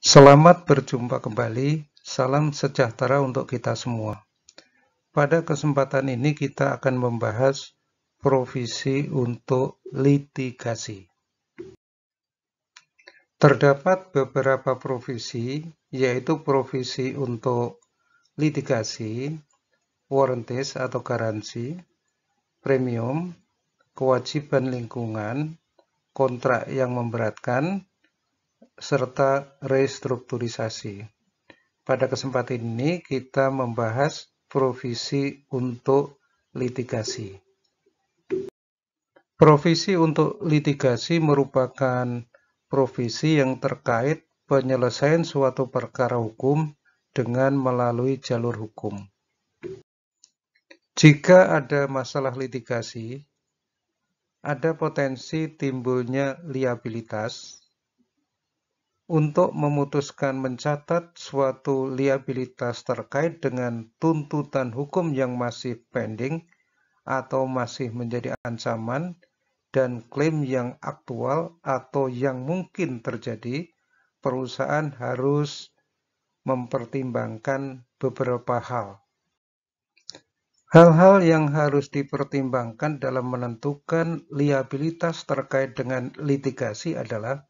Selamat berjumpa kembali, salam sejahtera untuk kita semua. Pada kesempatan ini kita akan membahas provisi untuk litigasi. Terdapat beberapa provisi, yaitu provisi untuk litigasi, warranties atau garansi, premium, kewajiban lingkungan, kontrak yang memberatkan, serta restrukturisasi. Pada kesempatan ini kita membahas provisi untuk litigasi. Provisi untuk litigasi merupakan provisi yang terkait penyelesaian suatu perkara hukum dengan melalui jalur hukum. Jika ada masalah litigasi, ada potensi timbulnya liabilitas. Untuk memutuskan mencatat suatu liabilitas terkait dengan tuntutan hukum yang masih pending atau masih menjadi ancaman dan klaim yang aktual atau yang mungkin terjadi, perusahaan harus mempertimbangkan beberapa hal. Hal-hal yang harus dipertimbangkan dalam menentukan liabilitas terkait dengan litigasi adalah: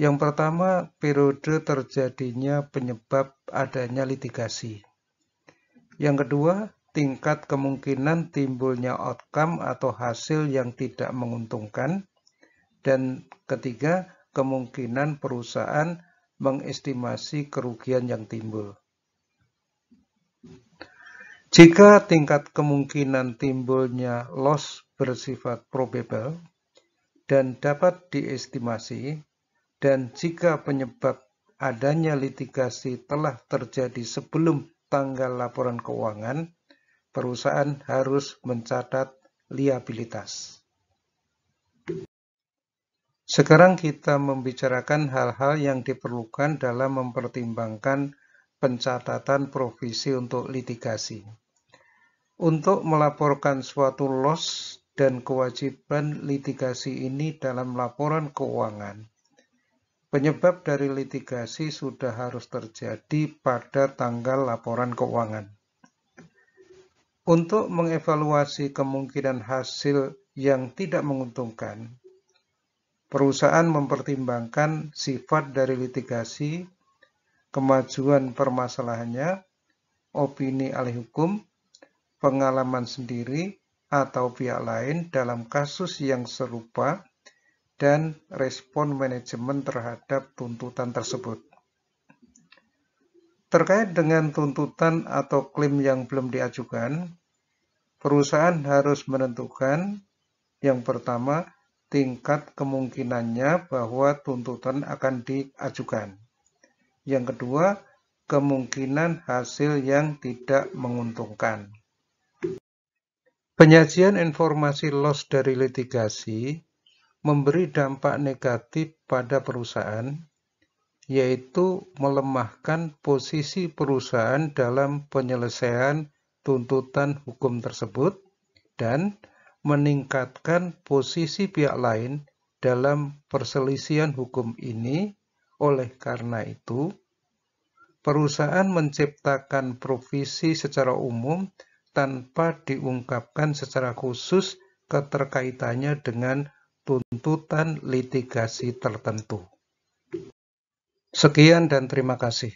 yang pertama, periode terjadinya penyebab adanya litigasi. Yang kedua, tingkat kemungkinan timbulnya outcome atau hasil yang tidak menguntungkan. Dan ketiga, kemungkinan perusahaan mengestimasi kerugian yang timbul. Jika tingkat kemungkinan timbulnya loss bersifat probable dan dapat diestimasi, dan jika penyebab adanya litigasi telah terjadi sebelum tanggal laporan keuangan, perusahaan harus mencatat liabilitas. Sekarang kita membicarakan hal-hal yang diperlukan dalam mempertimbangkan pencatatan provisi untuk litigasi. Untuk melaporkan suatu loss dan kewajiban litigasi ini dalam laporan keuangan, penyebab dari litigasi sudah harus terjadi pada tanggal laporan keuangan. Untuk mengevaluasi kemungkinan hasil yang tidak menguntungkan, perusahaan mempertimbangkan sifat dari litigasi, kemajuan permasalahannya, opini ahli hukum, pengalaman sendiri atau pihak lain dalam kasus yang serupa, dan respon manajemen terhadap tuntutan tersebut. Terkait dengan tuntutan atau klaim yang belum diajukan, perusahaan harus menentukan: yang pertama, tingkat kemungkinannya bahwa tuntutan akan diajukan. Yang kedua, kemungkinan hasil yang tidak menguntungkan. Penyajian informasi loss dari litigasi memberi dampak negatif pada perusahaan, yaitu melemahkan posisi perusahaan dalam penyelesaian tuntutan hukum tersebut dan meningkatkan posisi pihak lain dalam perselisihan hukum ini. Oleh karena itu, perusahaan menciptakan provisi secara umum tanpa diungkapkan secara khusus keterkaitannya dengan tuntutan litigasi tertentu. Sekian dan terima kasih.